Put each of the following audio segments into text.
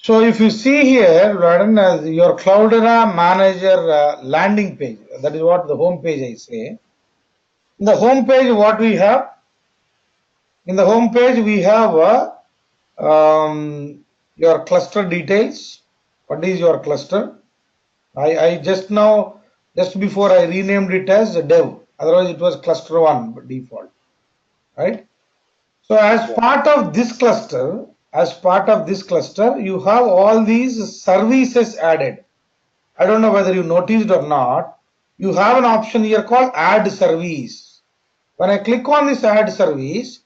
So if you see here, your Cloudera Manager landing page, that is what the home page I say. In the home page, what we have? In the home page, we have your cluster details. What is your cluster? I just now, just before I renamed it as dev. Otherwise, it was cluster 1 by default, right? So as part of this cluster, you have all these services added. I don't know whether you noticed or not. You have an option here called add service. When I click on this add service,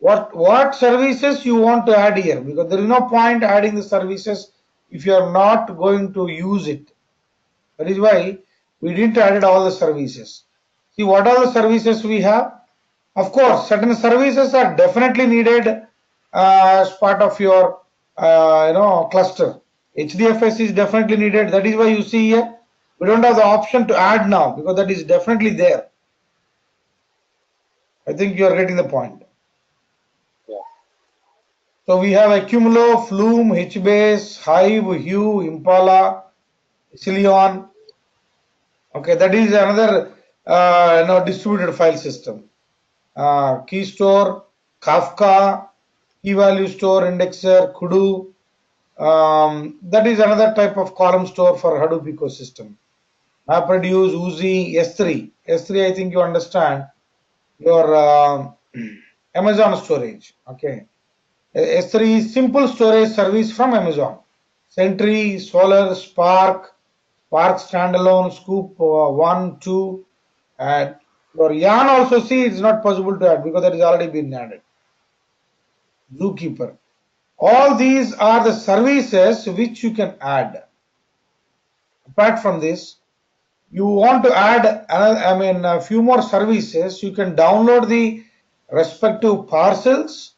what services you want to add here? Because there is no point adding the services if you are not going to use it. That is why we didn't add all the services. See what are the services we have? Of course, certain services are definitely needed as part of your cluster. HDFS is definitely needed. That is why you see here we don't have the option to add now because that is definitely there. I think you are getting the point. Yeah. So we have Accumulo, Flume, HBase, Hive, Hue, Impala, Cilion. Okay, that is another distributed file system. Key store, Kafka, key value store, indexer, Kudu. That is another type of column store for Hadoop ecosystem. MapReduce, Uzi, S3. S3, I think you understand your Amazon storage. Okay. S3 is simple storage service from Amazon. Sentry, Solar, Spark, Spark standalone, Scoop 1, 2, and for Yarn also see it's not possible to add because that is already been added. Zookeeper. All these are the services which you can add. Apart from this, you want to add a few more services. You can download the respective parcels.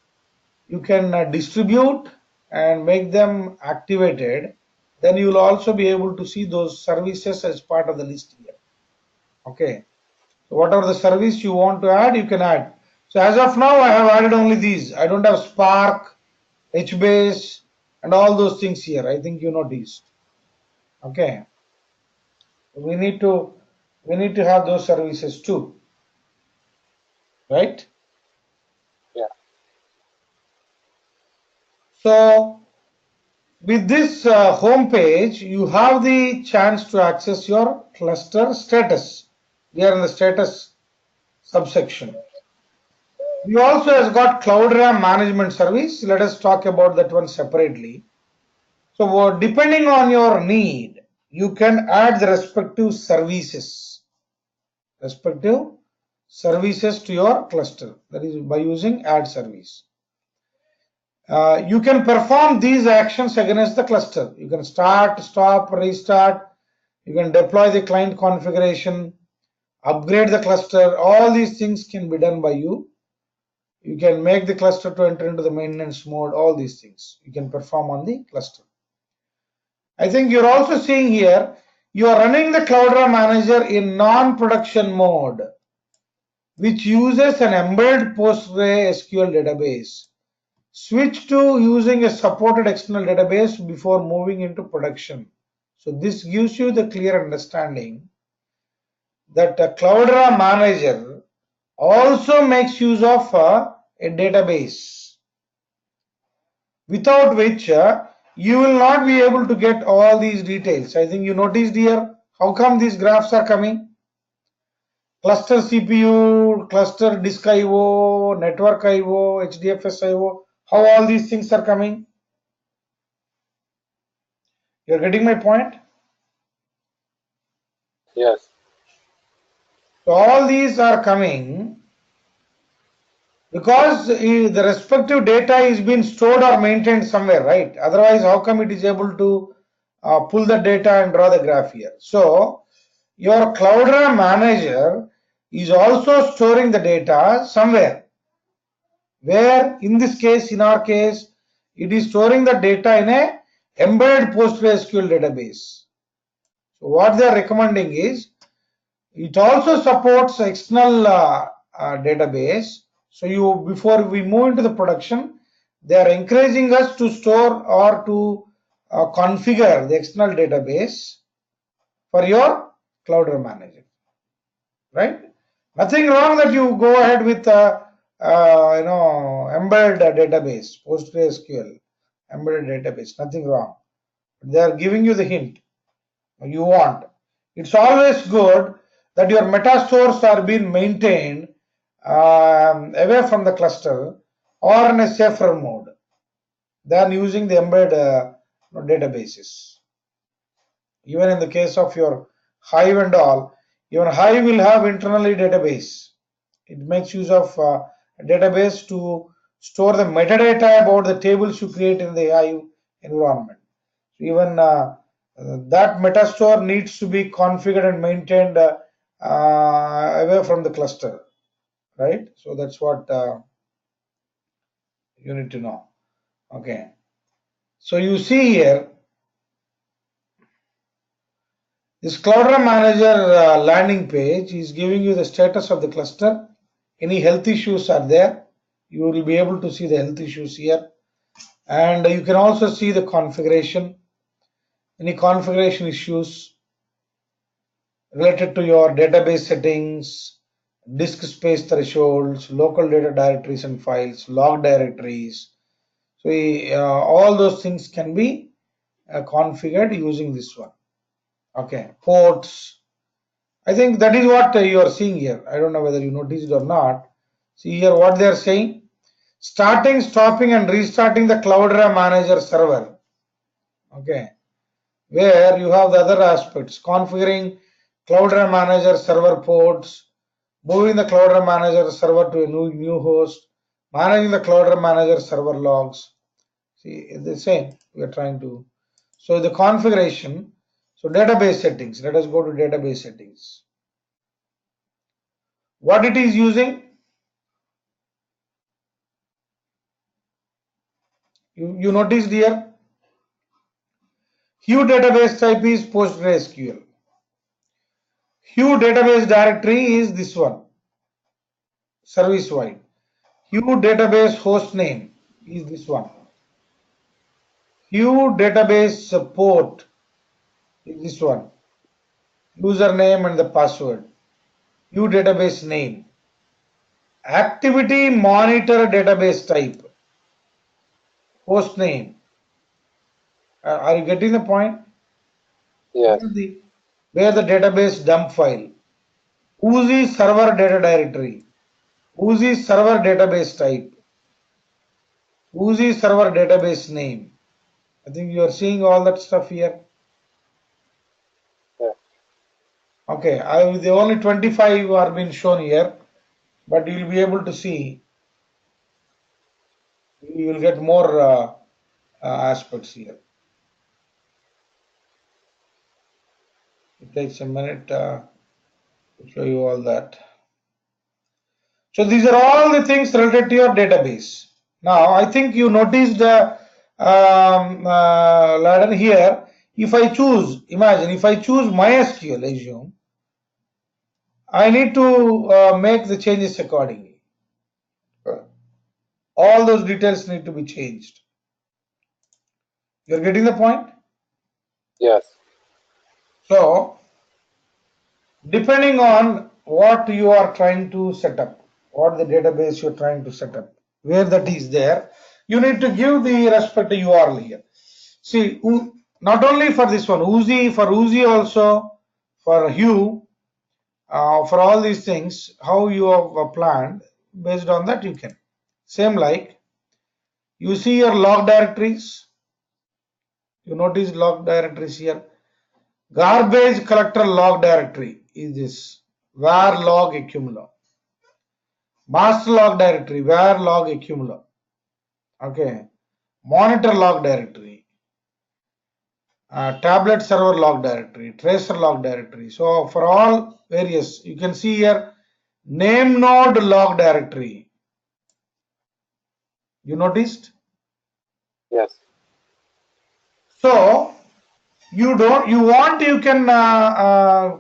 You can distribute and make them activated. Then you will also be able to see those services as part of the list here. Okay. So whatever the service you want to add, you can add. So as of now, I have added only these. I don't have Spark, HBase, and all those things here. I think you noticed. Okay. We need to have those services too, right? Yeah. So with this home page, you have the chance to access your cluster status. We are in the status subsection. We also has got Cloudera management service. Let us talk about that one separately. So depending on your need, you can add the respective services to your cluster. That is by using add service. You can perform these actions against the cluster. You can start, stop, restart. You can deploy the client configuration, upgrade the cluster. All these things can be done by you. You can make the cluster to enter into the maintenance mode. All these things you can perform on the cluster. I think you're also seeing here, you are running the Cloudera Manager in non-production mode, which uses an embedded PostgreSQL database. Switch to using a supported external database before moving into production. So this gives you the clear understanding that a Cloudera Manager also makes use of a database, without which you will not be able to get all these details. I think you noticed here, how come these graphs are coming? Cluster CPU, cluster disk IO, network IO, HDFS IO, how all these things are coming? You're getting my point? Yes. So all these are coming because the respective data is being stored or maintained somewhere, right? Otherwise, how come it is able to pull the data and draw the graph here? So your Cloudera Manager is also storing the data somewhere, where in this case, in our case, it is storing the data in a embedded PostgreSQL database. So what they are recommending is, it also supports external database. So before we move into the production, they are encouraging us to store or to configure the external database for your Cloudera manager, right? Nothing wrong that you go ahead with embedded database, PostgreSQL, embedded database, nothing wrong. They are giving you the hint you want. It's always good that your meta stores are being maintained away from the cluster or in a safer mode than using the embedded databases. Even in the case of your Hive and all, your Hive will have internally database. It makes use of a database to store the metadata about the tables you create in the Hive environment. So even that metastore needs to be configured and maintained away from the cluster, right? So that's what you need to know. Okay. So you see here, this Cloudera Manager landing page is giving you the status of the cluster. Any health issues are there. You will be able to see the health issues here. And you can also see the configuration. Any configuration issues related to your database settings, disk space thresholds, local data directories and files, log directories. So all those things can be configured using this one. Okay, ports. I think that is what you are seeing here. I don't know whether you noticed or not. See here what they are saying. Starting, stopping and restarting the Cloudera Manager server. Okay, where you have the other aspects. Configuring Cloudera Manager server ports, moving the Cloudera Manager server to a new host, managing the Cloudera Manager server logs. See, it's the same we are trying to. So the configuration, so database settings. Let us go to database settings. What it is using? You noticed here, Hue database type is PostgreSQL. Hue database directory is this one, service wide. Hue database host name is this one. Hue database port is this one. Username and the password. Hue database name. Activity monitor database type. Host name. Are you getting the point? Yes. Where the database dump file. Uzi server data directory. Uzi server database type. Uzi server database name. I think you are seeing all that stuff here. Yeah. Okay, the only 25 are being shown here, but you will be able to see. You will get more aspects here. It takes a minute to show you all that. So these are all the things related to your database. Now I think you noticed the ladder here. If I choose, imagine if I choose MySQL, assume, I need to make the changes accordingly. All those details need to be changed. You're getting the point? Yes. So, depending on what you are trying to set up, what the database you're trying to set up, where that is there, you need to give the respective URL here. See, not only for this one, Uzi, for Uzi also, for Hue, for all these things, how you have planned, based on that you can. Same like, you see your log directories, you notice log directories here. Garbage collector log directory is this, var log accumula. Master log directory, var log accumula. Okay. Monitor log directory. Tablet server log directory, tracer log directory. So for all various, you can see here, name node log directory. You noticed? Yes. So you want, you can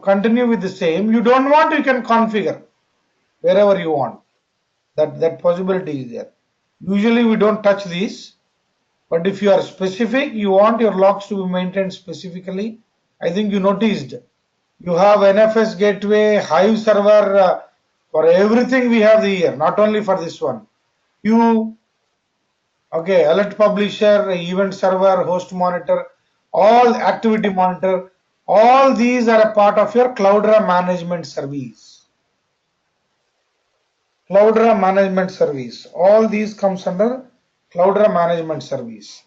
continue with the same. You don't want, you can configure wherever you want. That possibility is there. Usually we don't touch these. But if you are specific, you want your logs to be maintained specifically. I think you noticed you have NFS gateway, Hive server, for everything we have here, not only for this one. You, okay, alert publisher, event server, host monitor, all activity monitor, all these are a part of your Cloudera management service. Cloudera management service. All these comes under Cloudera management service.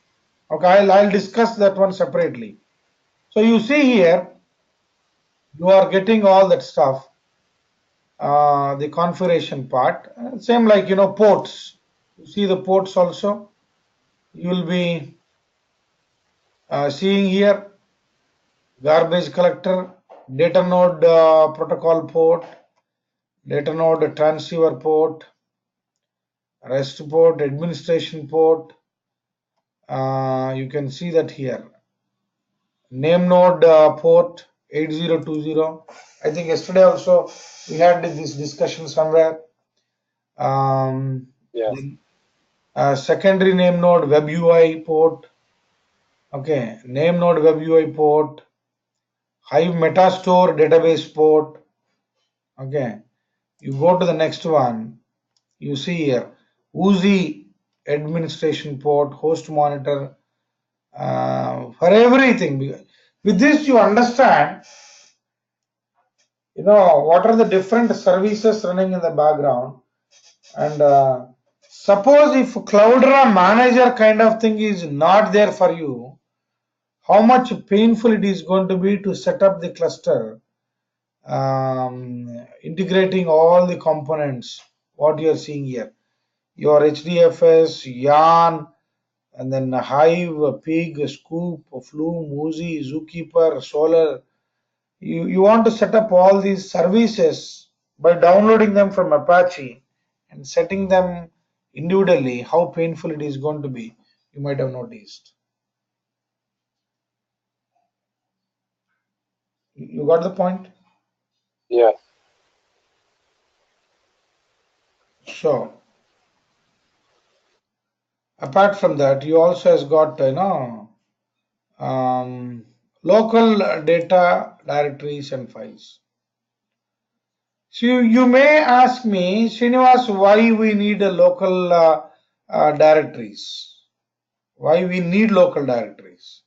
Okay, I'll discuss that one separately. So you see here, you are getting all that stuff, the configuration part. Same like, ports. You see the ports also. You will be seeing here garbage collector, data node protocol port, data node transceiver port, REST port, administration port. You can see that here. Name node port 8020. I think yesterday also we had this discussion somewhere. Yes. Secondary name node web UI port. Okay, name node web UI port. Hive Metastore database port. Okay, you go to the next one. You see here Uzi administration port, host monitor, for everything. With this, you understand, what are the different services running in the background. And suppose if Cloudera manager kind of thing is not there for you, how much painful it is going to be to set up the cluster, integrating all the components, what you are seeing here. Your HDFS, Yarn, and then Hive, Pig, Scoop, Flume, Uzi, Zookeeper, Solar. You want to set up all these services by downloading them from Apache and setting them individually, how painful it is going to be. You might have noticed. You got the point? Yes. So, apart from that, you also has got, local data directories and files. So you may ask me, Srinivas, why we need a local directories? Why we need local directories?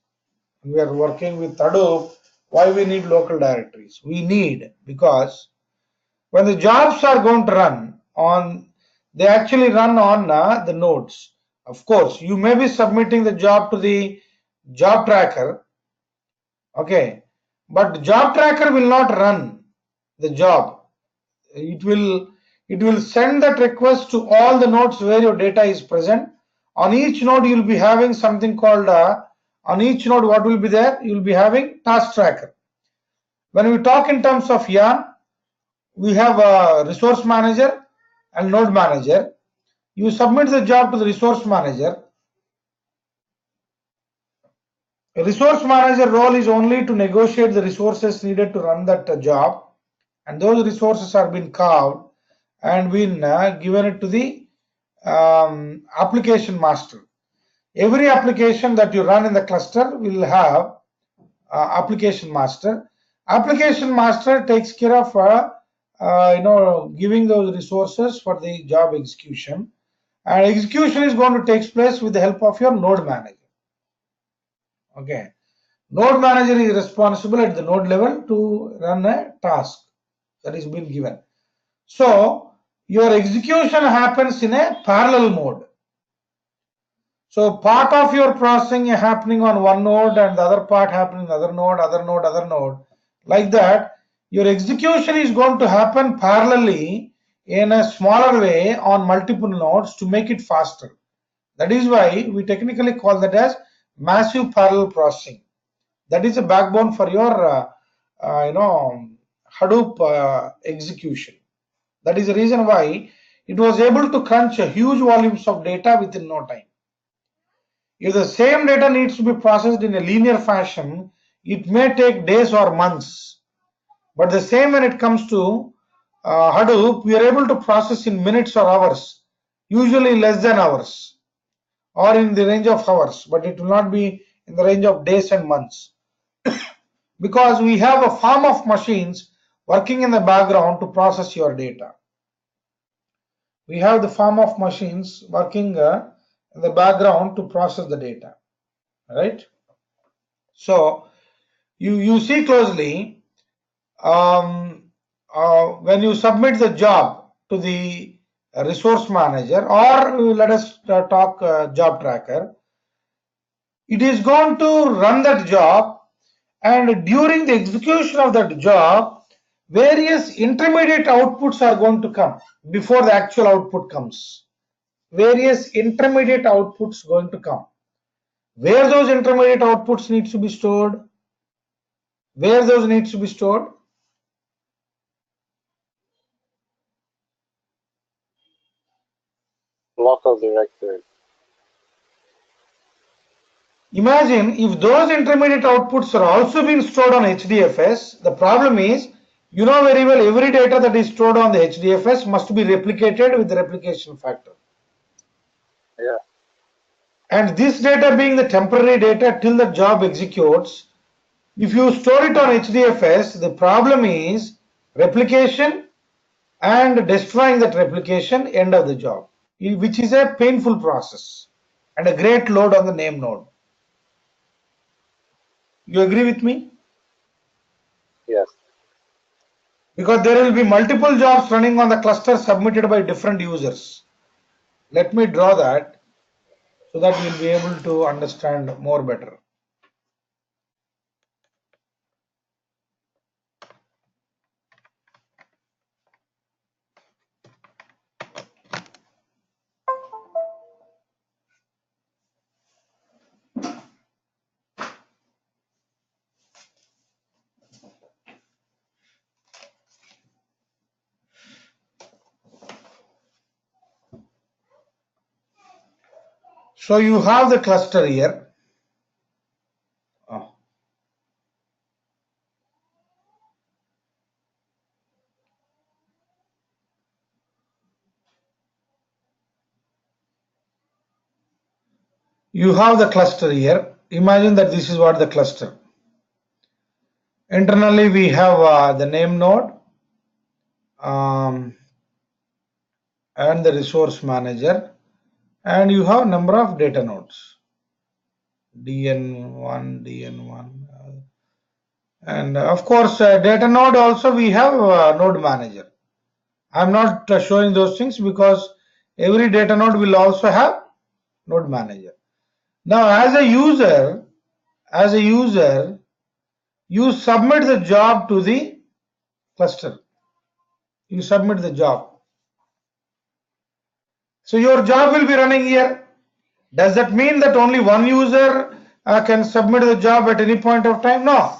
We are working with Hadoop. Why we need local directories? We need because when the jobs are going to run on, they actually run on the nodes. Of course, you may be submitting the job to the job tracker, okay, but job tracker will not run the job. It will send that request to all the nodes where your data is present. On each node, you will be having something called on each node. What will be there? You will be having task tracker. When we talk in terms of Yarn, we have a resource manager and node manager. You submit the job to the resource manager. A resource manager role is only to negotiate the resources needed to run that job, and those resources are being carved and been given it to the application master. Every application that you run in the cluster will have application master. Application master takes care of giving those resources for the job execution, and execution is going to take place with the help of your node manager. Okay, node manager is responsible at the node level to run a task that is being given. So your execution happens in a parallel mode. So part of your processing is happening on one node and the other part happening in other node, other node, other node. Like that, your execution is going to happen parallelly in a smaller way on multiple nodes to make it faster. That is why we technically call that as massive parallel processing. That is a backbone for your Hadoop execution. That is the reason why it was able to crunch huge volumes of data within no time. If the same data needs to be processed in a linear fashion, it may take days or months. But the same when it comes to Hadoop, we are able to process in minutes or hours, usually less than hours. or in the range of hours, but it will not be in the range of days and months. Because we have a farm of machines working in the background to process your data. We have the farm of machines working in the background to process the data, right? So you see closely, when you submit the job to the resource manager, or let us talk job tracker, it is going to run that job, and during the execution of that job, various intermediate outputs are going to come before the actual output comes. Various intermediate outputs going to come. Where those intermediate outputs needs to be stored? Where those needs to be stored? Local directory. Imagine if those intermediate outputs are also being stored on HDFS, the problem is, you know very well, every data that is stored on the HDFS must be replicated with the replication factor. Yeah. And this data being the temporary data till the job executes, if you store it on HDFS, the problem is replication and destroying that replication end of the job, which is a painful process and a great load on the name node. You agree with me? Yes. Because there will be multiple jobs running on the cluster submitted by different users. Let me draw that so that we'll be able to understand more better. So you have the cluster here. Oh. You have the cluster here. Imagine that this is what the cluster. Internally we have the name node and the resource manager, and you have number of data nodes, dn1, dn1, and of course data node also we have node manager. I'm not showing those things because every data node will also have node manager. Now as a user, you submit the job to the cluster. You submit the job. So your job will be running here. Does that mean that only one user can submit the job at any point of time? No.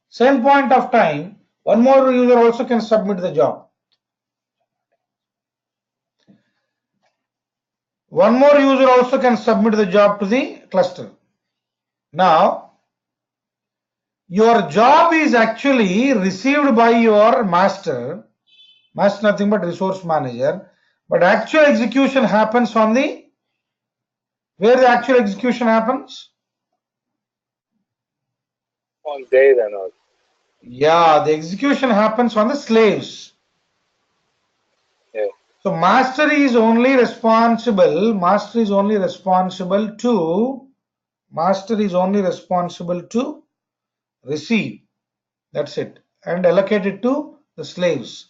Same point of time, one more user also can submit the job. One more user also can submit the job to the cluster. Now, your job is actually received by your master nothing but resource manager, but actual execution happens on the, where the actual execution happens? On data node. Yeah, the execution happens on the slaves. Yeah. So master is only responsible to receive. That's it, and allocate it to the slaves.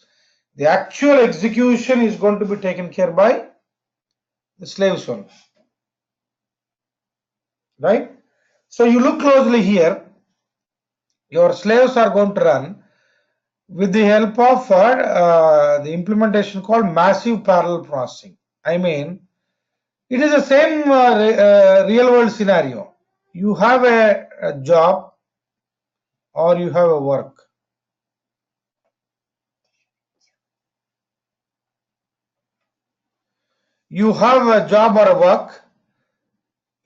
The actual execution is going to be taken care by the slaves one, right? So you look closely here, your slaves are going to run with the help of the implementation called massive parallel processing. I mean, it is the same real world scenario. You have a job or you have a work. You have a job or a work.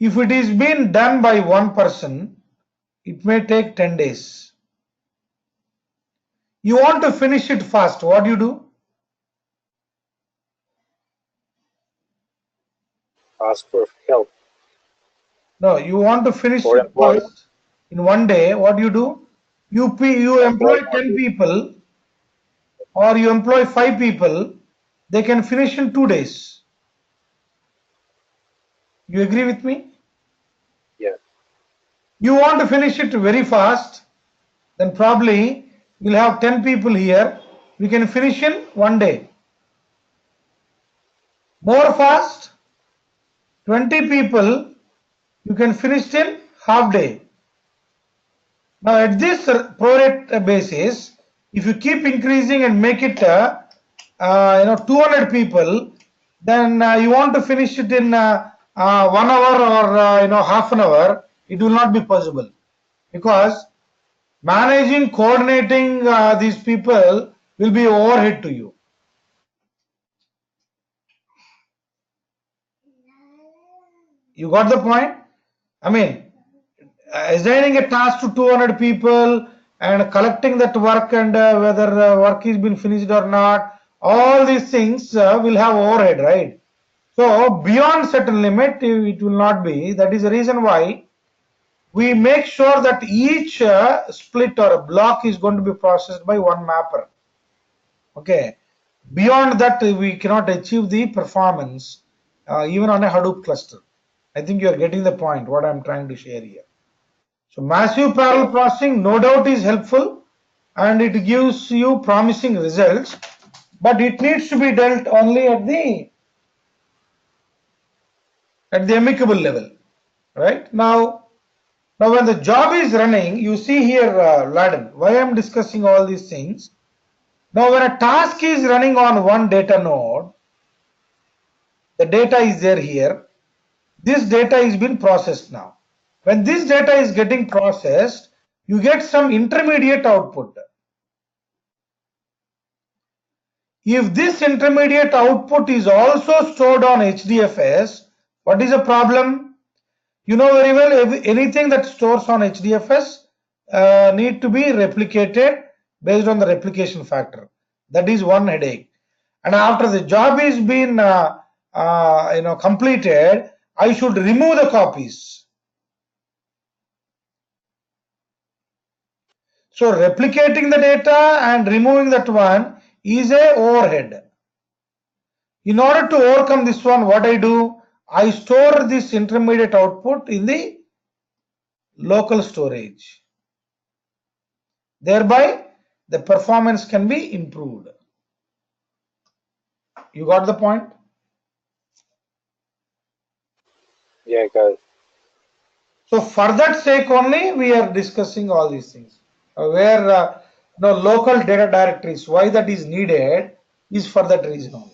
If it is being done by one person, it may take 10 days. You want to finish it fast. What do you do? Ask for help. No, you want to finish For it employee, first in one day. What do? You employ employee 10 module. people or you employ 5 people. They can finish in 2 days. You agree with me? Yes. You want to finish it very fast, then probably we'll have 10 people here. We can finish in one day. More fast, 20 people, you can finish in half day. Now at this prorate basis, if you keep increasing and make it 200 people, then you want to finish it in 1 hour or half an hour, it will not be possible, because managing, coordinating these people will be overhead to you. You got the point? I mean, assigning a task to 200 people and collecting that work, and whether work is been finished or not, all these things will have overhead, right? So beyond certain limit, it will not be. That is the reason why we make sure that each split or a block is going to be processed by one mapper. Okay. Beyond that, we cannot achieve the performance even on a Hadoop cluster. I think you are getting the point, what I'm trying to share here. So massive parallel Yes. processing no doubt is helpful and it gives you promising results, but it needs to be dealt only at the amicable level, right? Now when the job is running, you see here, Laden, why I'm discussing all these things. Now when a task is running on one data node, the data is there here. This data is being processed now. When this data is getting processed, you get some intermediate output. If this intermediate output is also stored on HDFS, what is the problem? You know very well, anything that stores on HDFS need to be replicated based on the replication factor. That is one headache. And after the job is been completed, I should remove the copies. So replicating the data and removing that one is a overhead. In order to overcome this one, what I do, I store this intermediate output in the local storage. Thereby, the performance can be improved. You got the point? Yeah, guys. So for that sake only, we are discussing all these things. Where local data directories, why that is needed is for that reason only.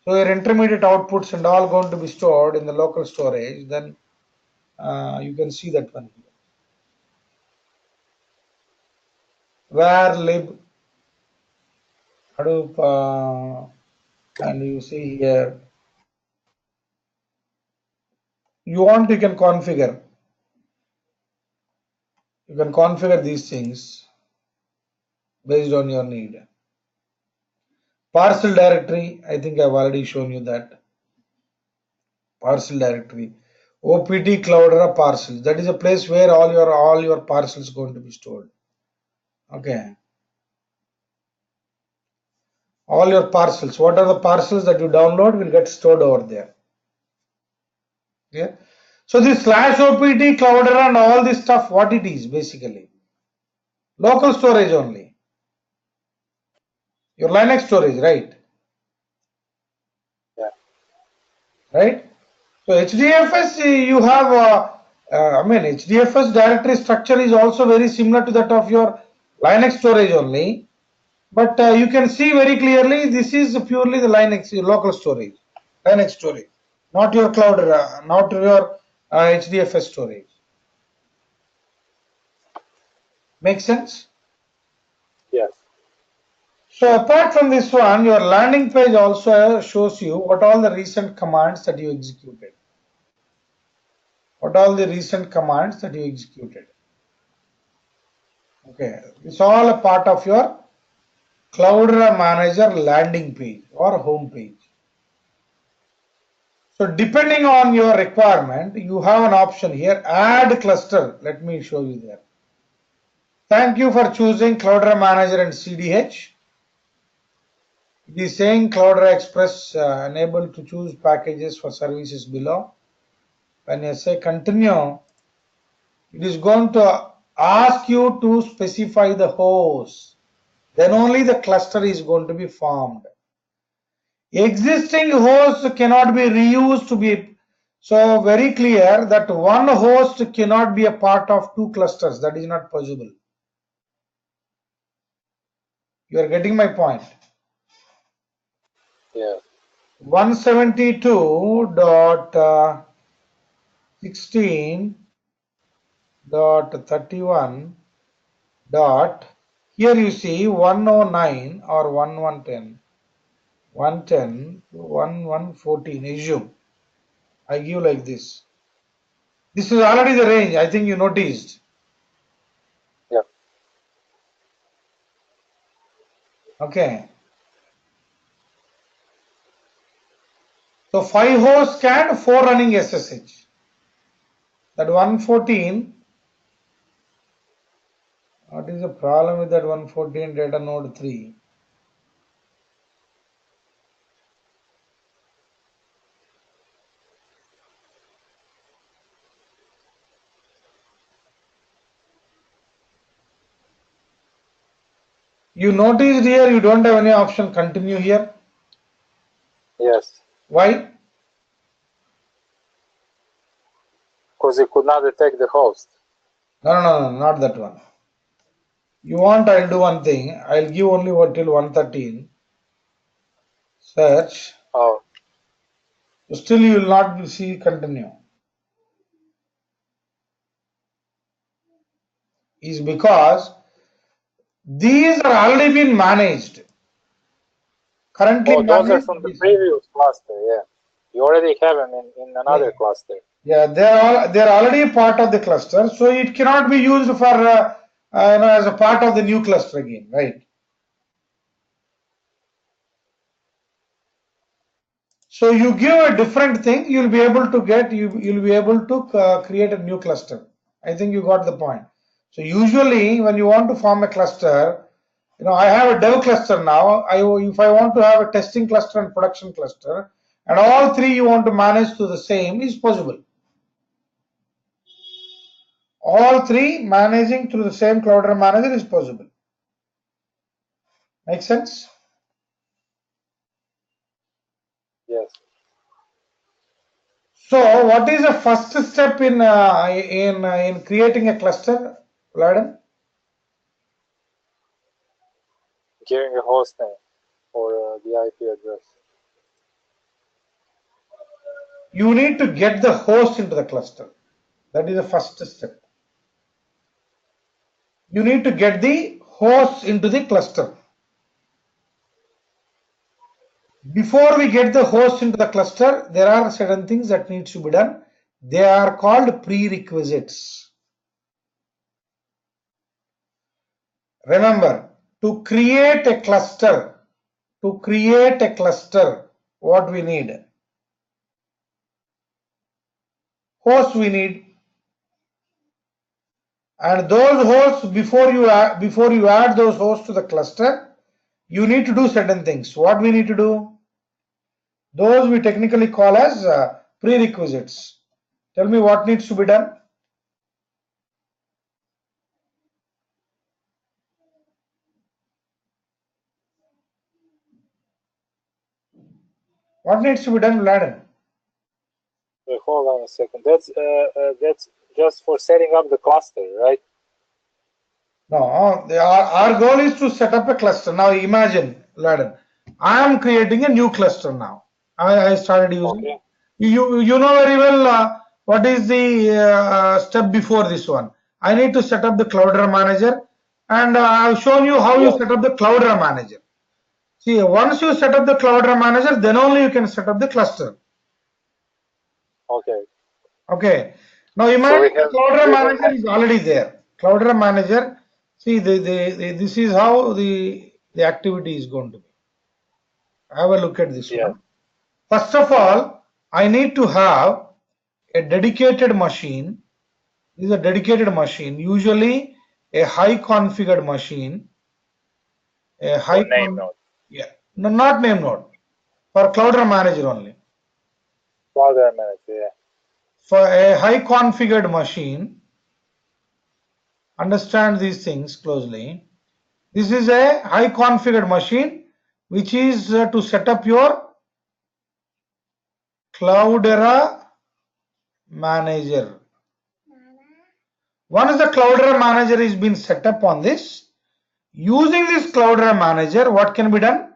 So your intermediate outputs and all going to be stored in the local storage, then you can see that one here. Where lib Hadoop, and you see here, you can configure. You can configure these things based on your need. Parcel directory, I think I've already shown you that. Parcel directory. OPT Cloudera parcels. That is a place where all your parcels going to be stored. Okay. All your parcels. What are the parcels that you download will get stored over there. Yeah. So this /OPT Cloudera and all this stuff, what it is basically? Local storage only. Your Linux storage, right? Yeah. Right. So HDFS, you have, HDFS directory structure is also very similar to that of your Linux storage only. But you can see very clearly this is purely the Linux local storage, Linux storage, not your cloud, not your HDFS storage. Make sense? Yes. So apart from this one, your landing page also shows you what all the recent commands that you executed. What all the recent commands that you executed. Okay, it's all a part of your Cloudera Manager landing page or home page. So depending on your requirement, you have an option here, add cluster. Let me show you there. Thank you for choosing Cloudera Manager and CDH. It is saying Cloudera Express unable to choose packages for services below. When you say continue, it is going to ask you to specify the host. Then only the cluster is going to be formed. Existing hosts cannot be reused to be, so very clear that one host cannot be a part of two clusters. That is not possible. You are getting my point. Yeah. 172.16.31 dot, here you see 109 or 1110, 110 to 1114, assume. I give like this. This is already the range, I think you noticed. Yeah. Okay. So 5 hosts can 4 running SSH. That 114, what is the problem with that 114 data node 3? You noticed here you don't have any option continue here. Yes. Why? Because it could not detect the host. No, not that one. You want, I'll do one thing. I'll give only what till 113. Search. Oh. Still you will not see continue. Is because these are already been managed. Currently Oh, those are managed. from the previous cluster. Yeah. You already have them in another cluster. Yeah, they're already part of the cluster, so it cannot be used for as a part of the new cluster again, right? So you give a different thing, you'll be able to get you'll be able to create a new cluster. I think you got the point. So usually when you want to form a cluster, I have a dev cluster now. If I want to have a testing cluster and production cluster, and all three you want to manage to the same, is possible. All three managing through the same Cloudera manager is possible. Make sense? Yes. So, what is the first step in creating a cluster, Vladan? Giving a host name or the IP address. You need to get the host into the cluster. That is the first step. You need to get the host into the cluster. Before we get the host into the cluster, there are certain things that needs to be done. They are called prerequisites. Remember, to create a cluster, what we need? Host we need. And those hosts, before you add those hosts to the cluster, you need to do certain things. What we need to do? Those we technically call as prerequisites. Tell me what needs to be done. What needs to be done, Vladan? Hold on a second. That's just for setting up the cluster, right? No, our goal is to set up a cluster. Now imagine, Vladan, I am creating a new cluster now. I started using. Okay. You know very well what is the step before this one. I need to set up the Cloudera manager, and I've shown you how you Yes. set up the Cloudera manager. See, once you set up the Cloudera manager, then only you can set up the cluster. Okay. Okay. Now So we imagine the have Cloudera driven. manager is already there. Cloudera manager. See, this is how the activity is going to be. Have a look at this Yes. one. First of all, I need to have a dedicated machine. This is a dedicated machine, usually a high configured machine. A high for name node. Yeah, no, not name node, for Cloudera manager only. Cloudera manager, yeah. For a high configured machine, understand these things closely. This is a high configured machine which is to set up your Cloudera manager. Once the Cloudera manager is been set up on this, using this Cloudera manager, what can be done?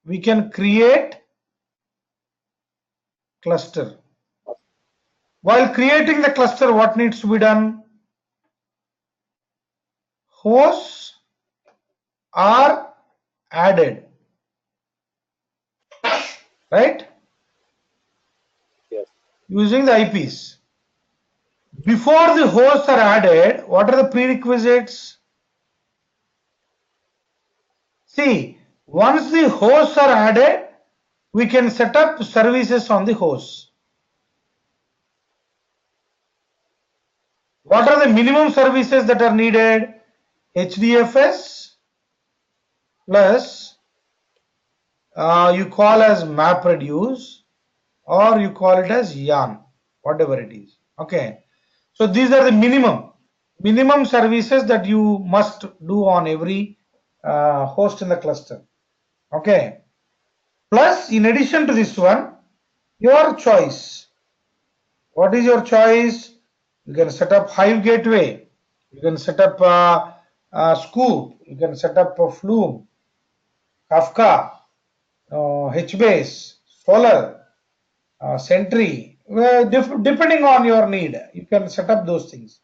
We can create cluster. While creating the cluster, what needs to be done? Hosts are added, right? Yes. Using the IPs. Before the hosts are added, what are the prerequisites? See, once the hosts are added, we can set up services on the hosts. What are the minimum services that are needed? HDFS plus you call as MapReduce, or you call it as yarn, whatever it is. Okay. So these are the minimum services that you must do on every host in the cluster. Okay. Plus, in addition to this one, your choice. What is your choice? You can set up Hive Gateway. You can set up Scoop. You can set up Flume, Kafka, HBase, Solar, Sentry. Well, depending on your need, you can set up those things.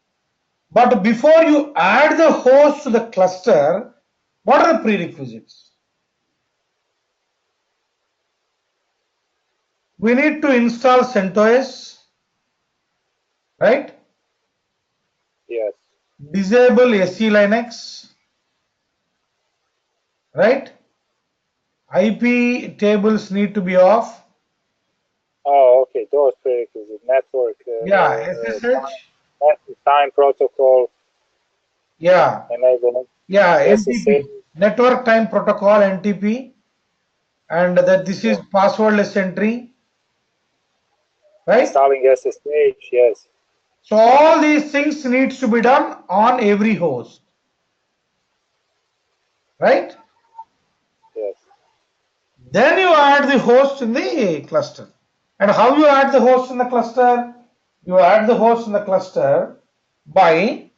But before you add the host to the cluster, what are the prerequisites? We need to install CentOS, right? Yes. Disable SE Linux, right? IP tables need to be off. Oh, okay. Those prerequisites, network, Yeah, SSH. time protocol, Yeah, enablement, yeah, SSH. NTP, network time protocol, NTP, and that this is Yeah. passwordless entry, right? Installing SSH, yes. So all these things needs to be done on every host, right? Yes. Then you add the host in the cluster. And how you add the host in the cluster? You add the host in the cluster by,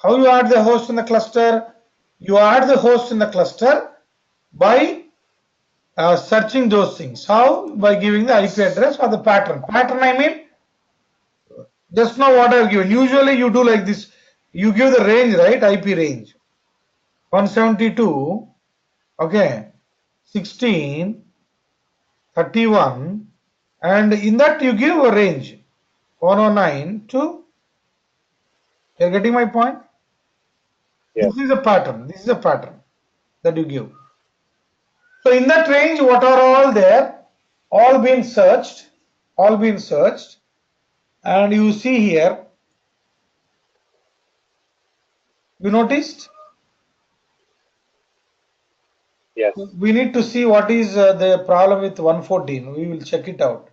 how you add the host in the cluster? You add the host in the cluster by searching those things. How? By giving the IP address or the pattern. Pattern, I mean, just now what I've given. Usually you do like this. You give the range, right? IP range. 172, okay, 16, 31, and in that you give a range 109 to, you're getting my point? Yes. This is a pattern. This is a pattern that you give. So in that range, what are all there? All been searched, and you see here, you noticed? Yes. We need to see what is the problem with 114. We will check it out.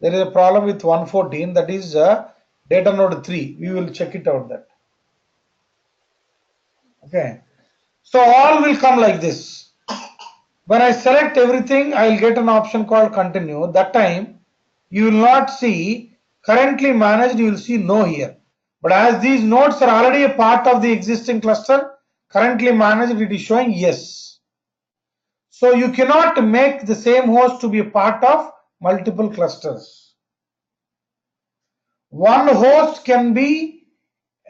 There is a problem with 114, that is data node 3. We will check it out that. Okay. So all will come like this. When I select everything, I will get an option called continue. That time you will not see currently managed, you will see no here. But as these nodes are already a part of the existing cluster, currently managed, it is showing yes. So you cannot make the same host to be a part of multiple clusters. One host can be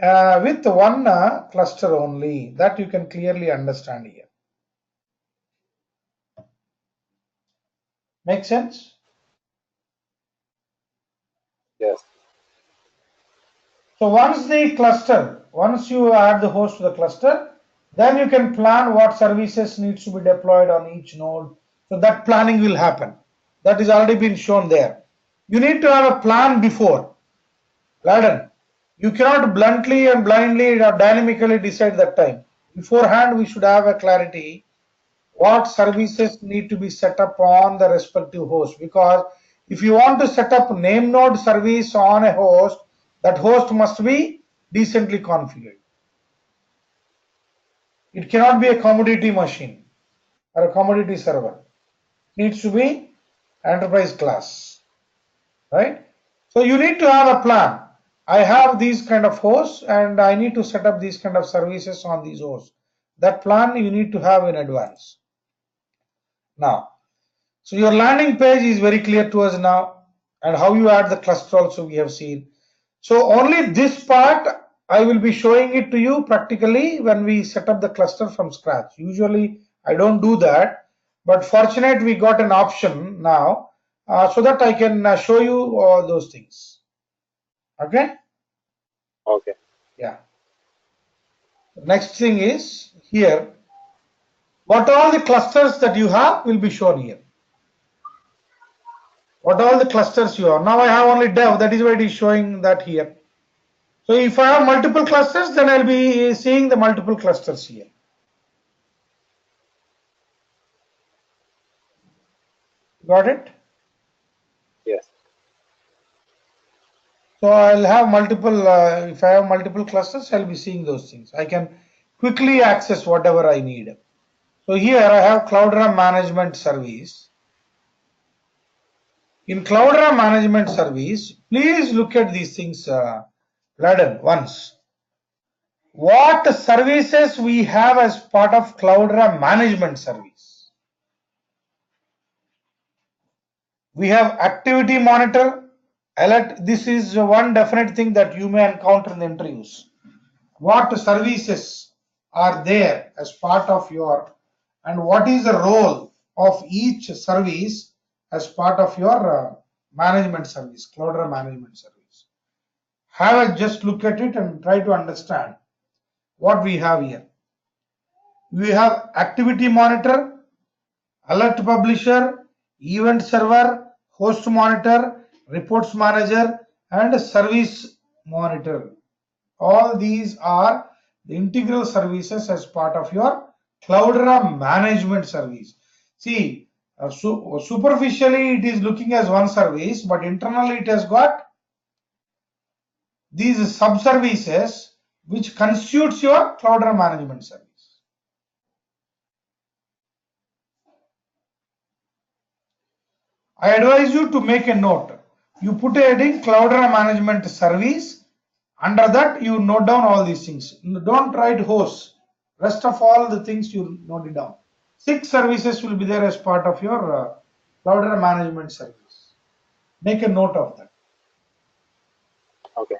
with one cluster only. That you can clearly understand here. Make sense? Yes. So once you add the host to the cluster, then you can plan what services needs to be deployed on each node. So that planning will happen. That is already been shown there. You need to have a plan before. Laden, you cannot bluntly and blindly or dynamically decide that time. Beforehand, we should have a clarity what services need to be set up on the respective host, because if you want to set up name node service on a host, that host must be decently configured. It cannot be a commodity machine or a commodity server. It needs to be enterprise class, right? So you need to have a plan. I have these kind of hosts and I need to set up these kind of services on these hosts. That plan you need to have in advance. Now, so your landing page is very clear to us now, and how you add the cluster also we have seen. So only this part I will be showing it to you practically when we set up the cluster from scratch. Usually I don't do that, but fortunate we got an option now so that I can show you all those things. Okay? Okay. Yeah. Next thing is here, what all the clusters that you have will be shown here. What all the clusters you have. Now I have only dev, that is why it is showing that here. So if I have multiple clusters, then I'll be seeing the multiple clusters here. Got it? Yes. So I'll have multiple, if I have multiple clusters, I'll be seeing those things. I can quickly access whatever I need. So here I have Cloudera Management Service. In Cloudera Management Service, please look at these things, Laden, once. What services we have as part of Cloudera Management Service? We have Activity Monitor, Alert. This is one definite thing that you may encounter in the interviews. What services are there as part of your, and what is the role of each service as part of your management service, Cloudera management service. Have a just look at it and try to understand what we have here. We have Activity Monitor, Alert Publisher, Event Server, Host Monitor, Reports Manager, and Service Monitor. All these are the integral services as part of your Cloudera management service. See, superficially it is looking as one service, but internally it has got these sub-services which constitutes your Cloudera management service. I advise you to make a note. You put a heading Cloudera management service. Under that, you note down all these things. Don't write hosts. Rest of all the things you note it down. 6 services will be there as part of your Cloudera management service. Make a note of that. Okay.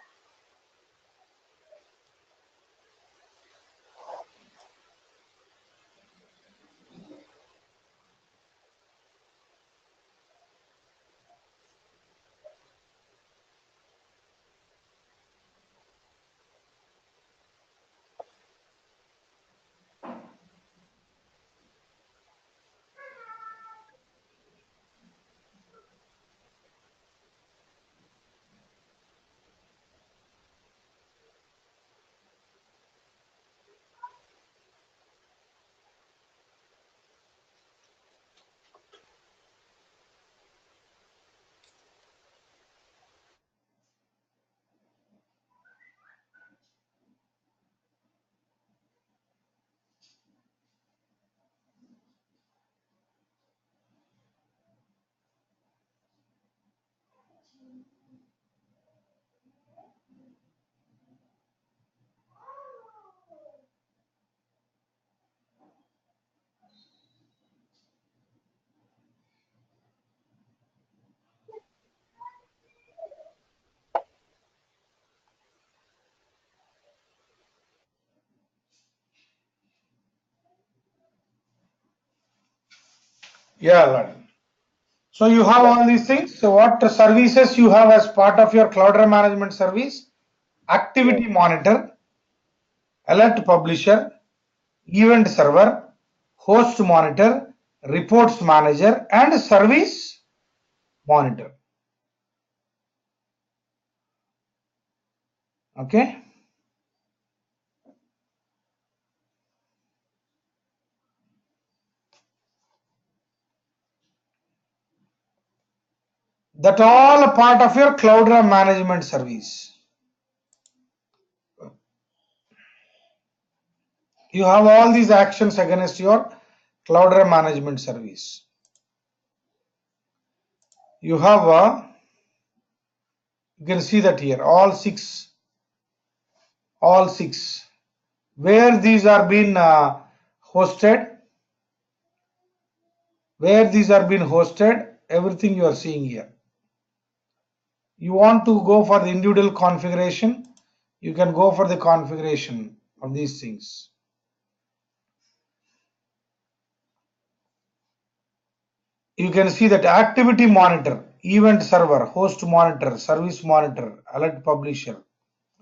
Yeah, Lord. So you have all these things. So what services you have as part of your Cloudera management service? Activity Monitor, Alert Publisher, Event Server, Host Monitor, Reports Manager, and Service Monitor. Okay. That all a part of your Cloudera management service. You have all these actions against your Cloudera management service. You have you can see that here all six, where these are being hosted, everything you are seeing here. You want to go for the individual configuration, you can go for the configuration of these things. You can see that activity monitor, event server, host monitor, service monitor, alert publisher,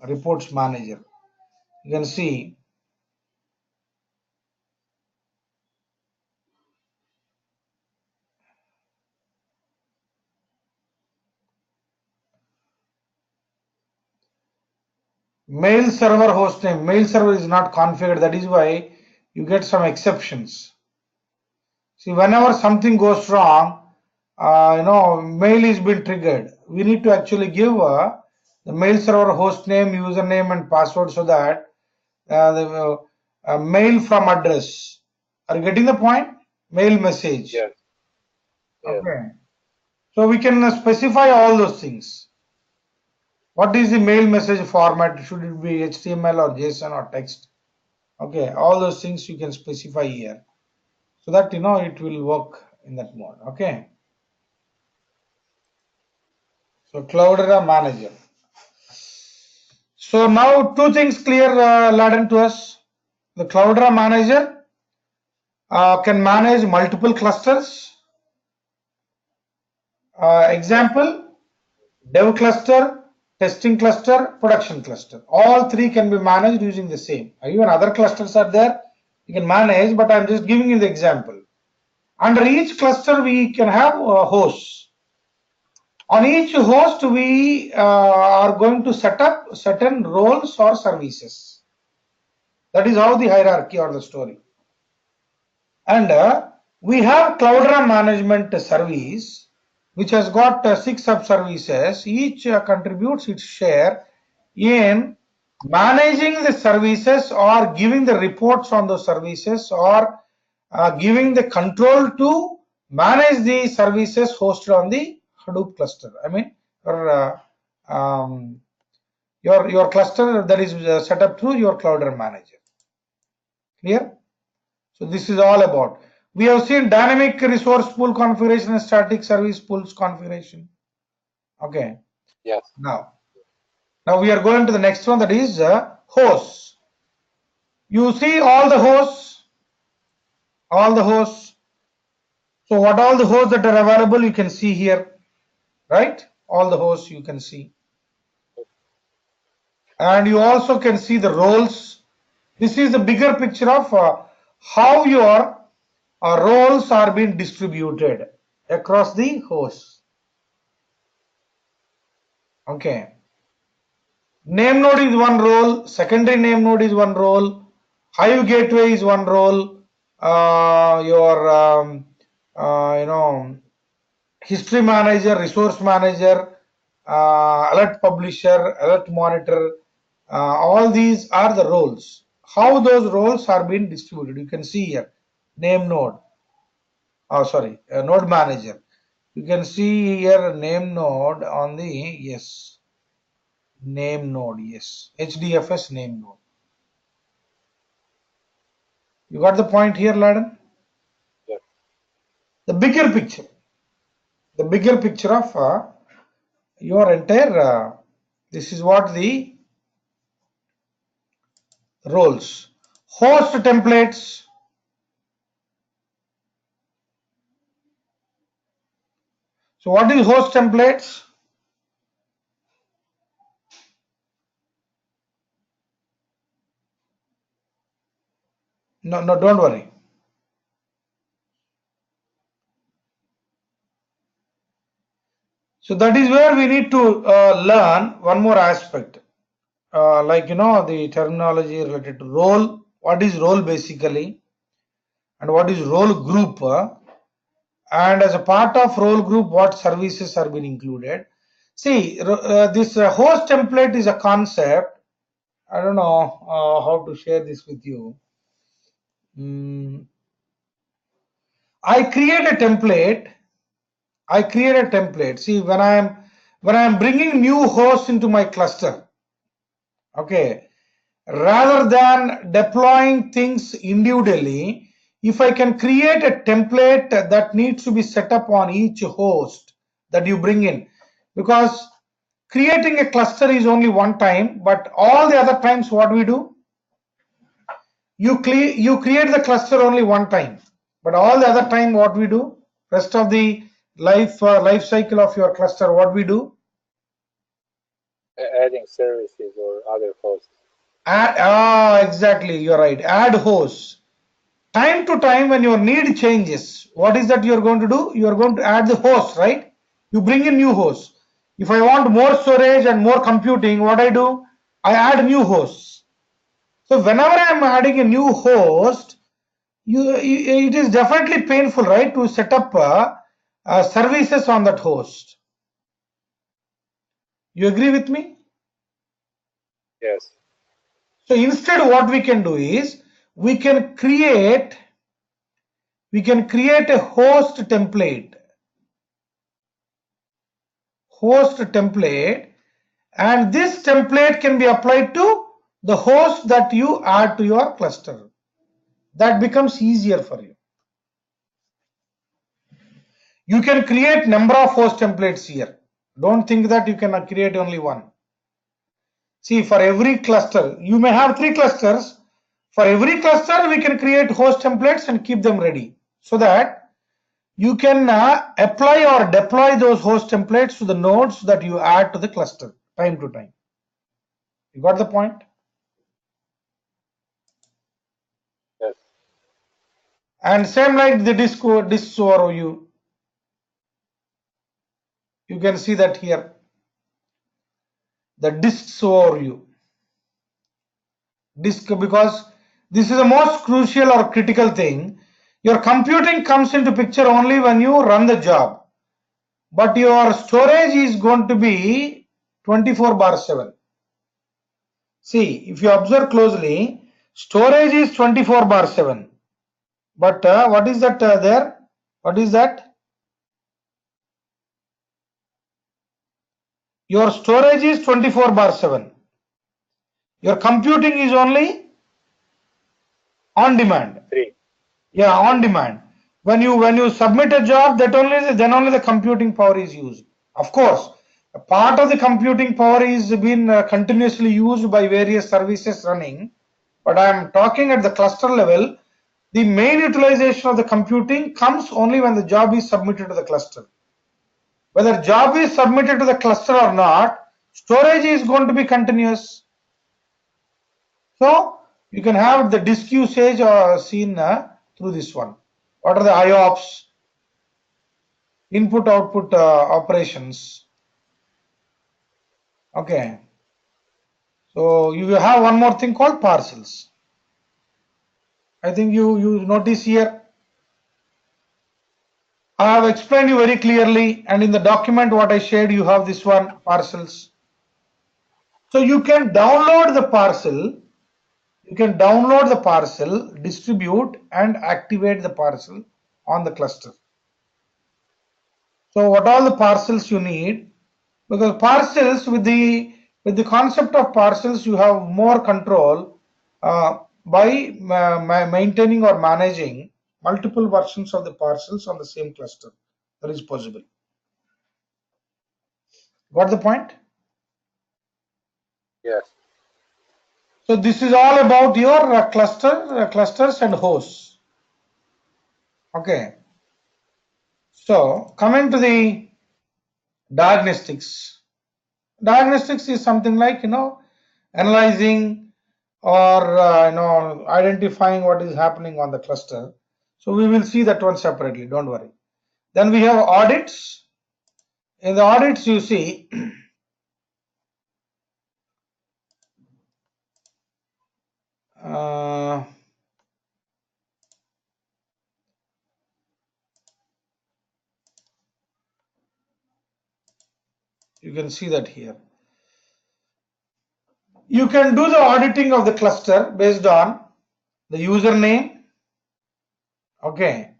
reports manager. You can see mail server host name. Mail server is not configured. That is why you get some exceptions. See, whenever something goes wrong, mail is being triggered. We need to actually give the mail server host name, username, and password so that the mail from address. Are you getting the point? Mail message. Yes. Okay. So we can specify all those things. What is the mail message format? Should it be HTML or JSON or text? Okay, all those things you can specify here so that it will work in that mode. Okay. So Cloudera manager. So now two things clear, Laden, to us. The Cloudera manager can manage multiple clusters. Example, dev cluster, testing cluster, production cluster. All three can be managed using the same. Even other clusters are there, you can manage, but I'm just giving you the example. Under each cluster, we can have hosts. On each host, we are going to set up certain roles or services. That is how the hierarchy or the story. And we have Cloudera management service, which has got 6 sub-services. Each contributes its share in managing the services or giving the reports on those services or giving the control to manage the services hosted on the Hadoop cluster. I mean, your cluster that is set up through your Cloudera manager. Clear? So this is all about. We have seen dynamic resource pool configuration and static service pools configuration. Okay. Yes. Now we are going to the next one, that is hosts. You see all the hosts. So what all the hosts that are available you can see here, right? All the hosts you can see. And you also can see the roles. This is the bigger picture of how your roles are being distributed across the hosts. Okay. Name node is one role, secondary name node is one role, Hive gateway is one role, your history manager, resource manager, alert publisher, alert monitor, all these are the roles. How those roles are being distributed, you can see here. Name node, node manager. You can see here name node on the, yes, name node, yes, HDFS name node. You got the point here, Laden? Yes. The bigger picture of your entire, this is what the roles. Host templates. So what is host templates? No, don't worry. So that is where we need to learn one more aspect. like the terminology related to role. What is role basically, and what is role group? And as a part of role group, what services are being included? See, this host template is a concept. I don't know how to share this with you. I create a template. See, when I'm bringing new hosts into my cluster, okay, rather than deploying things individually, if I can create a template that needs to be set up on each host that you bring in, because creating a cluster is only one time, but all the other times what we do, you create the cluster only one time, but all the other time what we do, rest of the life cycle of your cluster, what we do, Adding services or other hosts. exactly, you're right, add hosts. Time to time when your need changes, what is that you're going to do? You are going to add the host, right? You bring in new hosts. If I want more storage and more computing, what I do? I add new hosts. So whenever I'm adding a new host, it is definitely painful, right, to set up services on that host. You agree with me? Yes. So instead what we can do is we can create a host template, and this template can be applied to the host that you add to your cluster. That becomes easier for you. You can create number of host templates here. Don't think that you can create only one. See, for every cluster, you may have 3 clusters. For every cluster, we can create host templates and keep them ready so that you can apply or deploy those host templates to the nodes that you add to the cluster time to time. You got the point? Yes. And same like the disk overview. You can see that here. The disks overview. Disk, because this is the most crucial or critical thing. Your computing comes into picture only when you run the job. But your storage is going to be 24/7. See, if you observe closely, storage is 24/7. But what is that there? What is that? Your storage is 24/7. Your computing is only on demand. 3. Yeah, on demand. When you submit a job, then only the computing power is used. Of course, a part of the computing power is being continuously used by various services running. But I am talking at the cluster level. The main utilization of the computing comes only when the job is submitted to the cluster. Whether job is submitted to the cluster or not, storage is going to be continuous. So you can have the disk usage seen through this one. What are the IOPS? Input output operations. Okay. So you will have one more thing called parcels. I think you notice here. I have explained you very clearly, and in the document what I shared, you have this one, parcels. So you can download the parcel. You can download the parcel, distribute and activate the parcel on the cluster. So what all the parcels you need? Because parcels, with the concept of parcels, you have more control by maintaining or managing multiple versions of the parcels on the same cluster. That is possible. Got the point? Yes. So this is all about your clusters and hosts. Okay. So coming to the diagnostics. Diagnostics is something like analyzing or identifying what is happening on the cluster. So we will see that one separately. Don't worry. Then we have audits. In the audits, you see You can see that here. You can do the auditing of the cluster based on the username. Okay,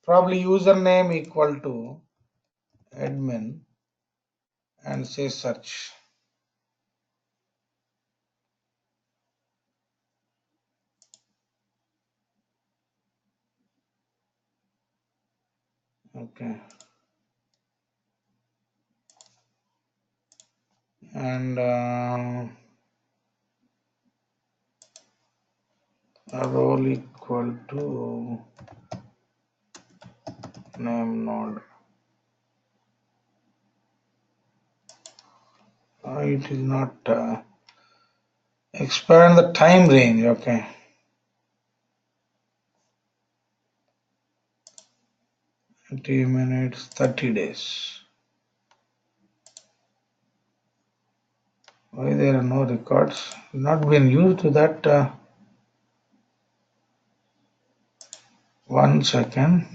probably username equal to admin and say search. Okay, and role equal to name node. It is not expand the time range. Okay, 30 minutes, 30 days. Why there are no records? Not been used to that. 1 second.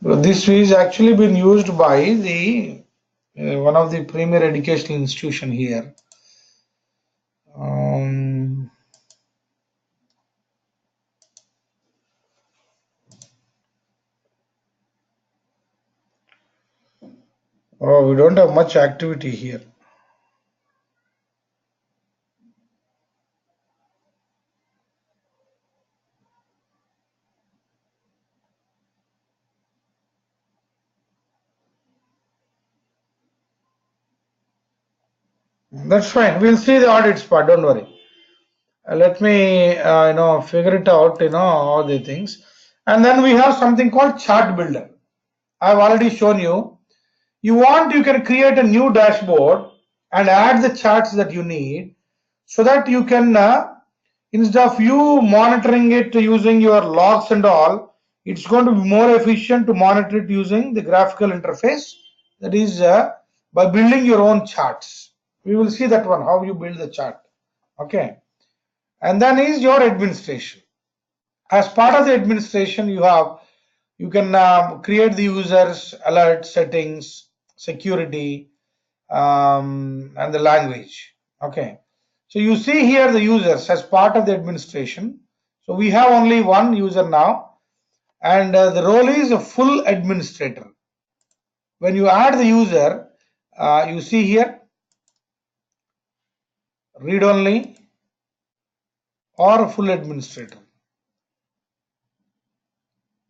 Well, this is actually been used by the one of the premier educational institution here. Oh, we don't have much activity here. That's fine. We'll see the audits part. Don't worry. Let me figure it out. All the things, and then we have something called chart builder. I've already shown you. You can create a new dashboard and add the charts that you need, so that you can instead of you monitoring it using your logs and all, it's going to be more efficient to monitor it using the graphical interface, that is by building your own charts. We will see that one, how you build the chart. Okay, and then is your administration. As part of the administration, you can create the users, alert settings, security, and the language. Okay, so you see here the users as part of the administration. So we have only one user now, and the role is a full administrator. When you add the user, you see here read only or a full administrator.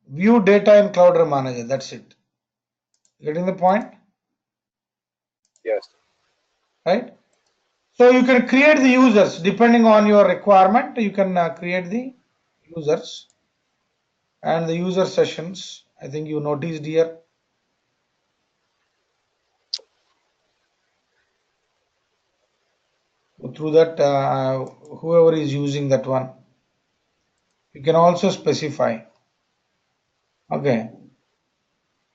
View data in Cloudera Manager. That's it. Getting the point? Yes. Right. So you can create the users depending on your requirement. You can create the users and the user sessions. I think you noticed here. Through that, whoever is using that one, you can also specify. Okay.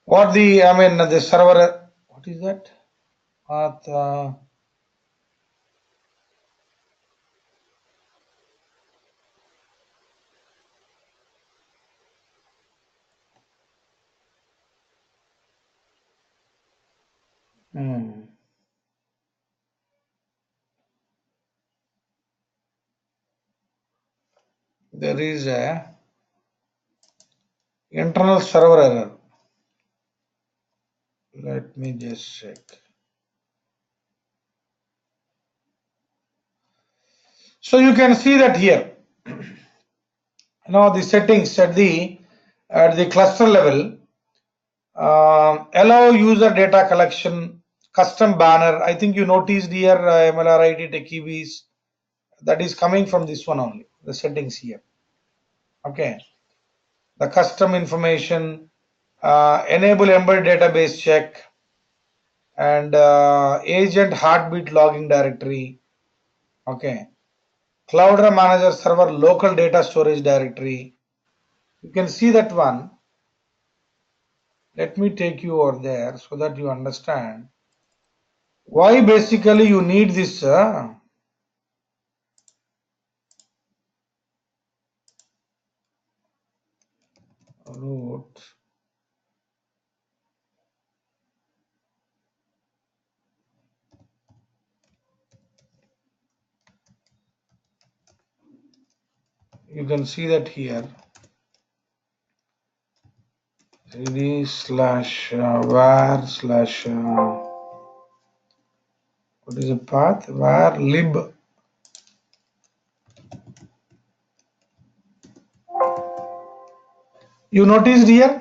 What the server, what is that? Path, there is a internal server error. Let me just check. So you can see that here. The settings at the cluster level, allow user data collection, custom banner. I think you noticed here MLRID TechieBees, that is coming from this one only, the settings here. Okay, the custom information, enable embedded database check, and agent heartbeat logging directory. Okay, Cloudera Manager server local data storage directory. You can see that one. Let me take you over there so that you understand why basically you need this. out. You can see that here. cd slash var slash what is the path? Var lib. You noticed here?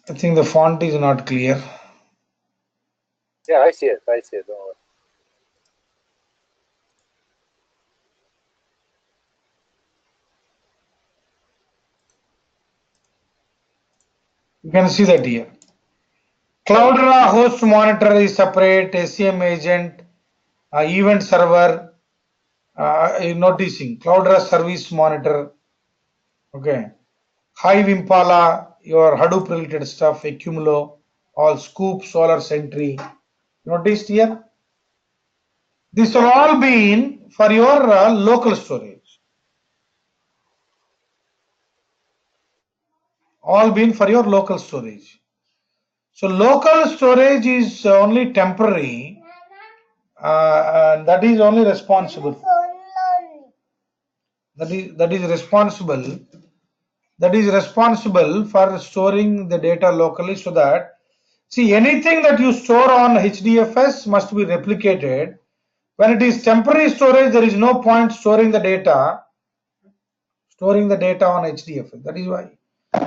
I think the font is not clear. Yeah, I see it. I see it. Don't worry. You can see that here. Cloudera host monitor is separate, SCM agent, event server, noticing Cloudera service monitor. Okay. Hive Impala, your Hadoop related stuff, Accumulo, all Scoop, Solar Sentry. Noticed here? These are all been for your local storage. All been for your local storage. So local storage is only temporary, and that is only responsible. That is responsible for storing the data locally, so that, see, anything that you store on HDFS must be replicated. When it is temporary storage, there is no point storing the data on HDFS. That is why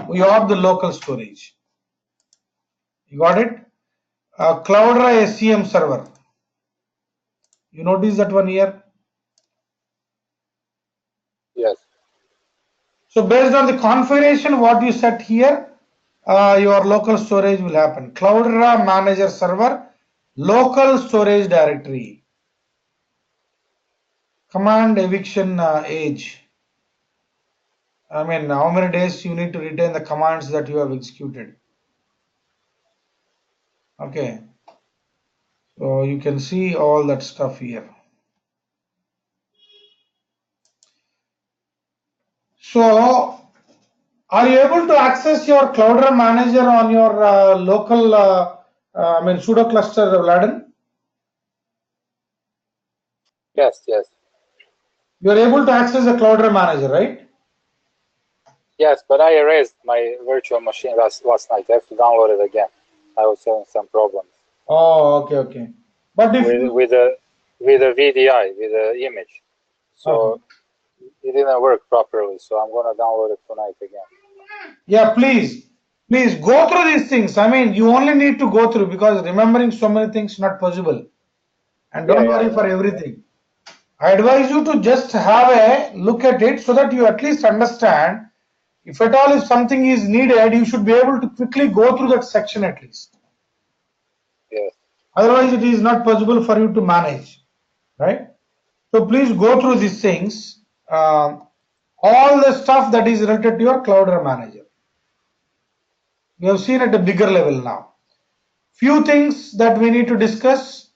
we have the local storage. You got it? Cloudera SCM server. You notice that one here? Yes. So based on the configuration what you set here, your local storage will happen. Cloudera manager server, local storage directory. Command eviction age. I mean, how many days you need to retain the commands that you have executed. Okay. So you can see all that stuff here. So are you able to access your Cloudera manager on your local, pseudo cluster, Vladen? Yes. Yes. You are able to access the Cloudera manager, right? Yes, but I erased my virtual machine last night. I have to download it again. I was having some problems. Oh, okay. But if with the VDI, with the image, so okay. it didn't work properly. So I'm gonna download it tonight again. Yeah, please go through these things. I mean, you only need to go through, because remembering so many things not possible. And don't Yeah, I worry for know. everything. I advise you to just have a look at it, so that you at least understand. If at all if something is needed, you should be able to quickly go through that section at least. Yes. Otherwise, it is not possible for you to manage, right? So please go through these things, all the stuff that is related to your Cloudera manager. We have seen at a bigger level now. Few things that we need to discuss: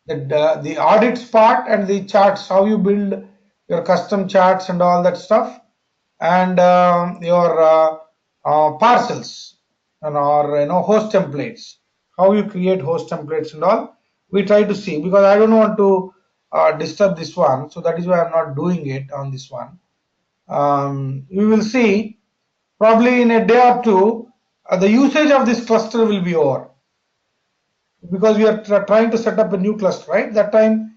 the audits part and the charts, how you build your custom charts and all that stuff, and your parcels and or host templates, how you create host templates and all. We try to see, because I don't want to disturb this one, so that is why I'm not doing it on this one. We will see probably in a day or two. The usage of this cluster will be over, because we are trying to set up a new cluster, right? That time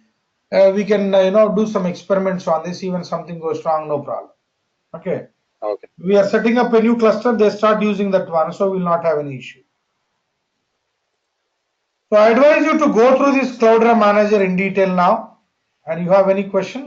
we can do some experiments on this. Even something goes wrong, no problem. Okay. Okay. We are setting up a new cluster, they start using that one, so we will not have any issue. So I advise you to go through this Cloudera manager in detail now. And you have any questions?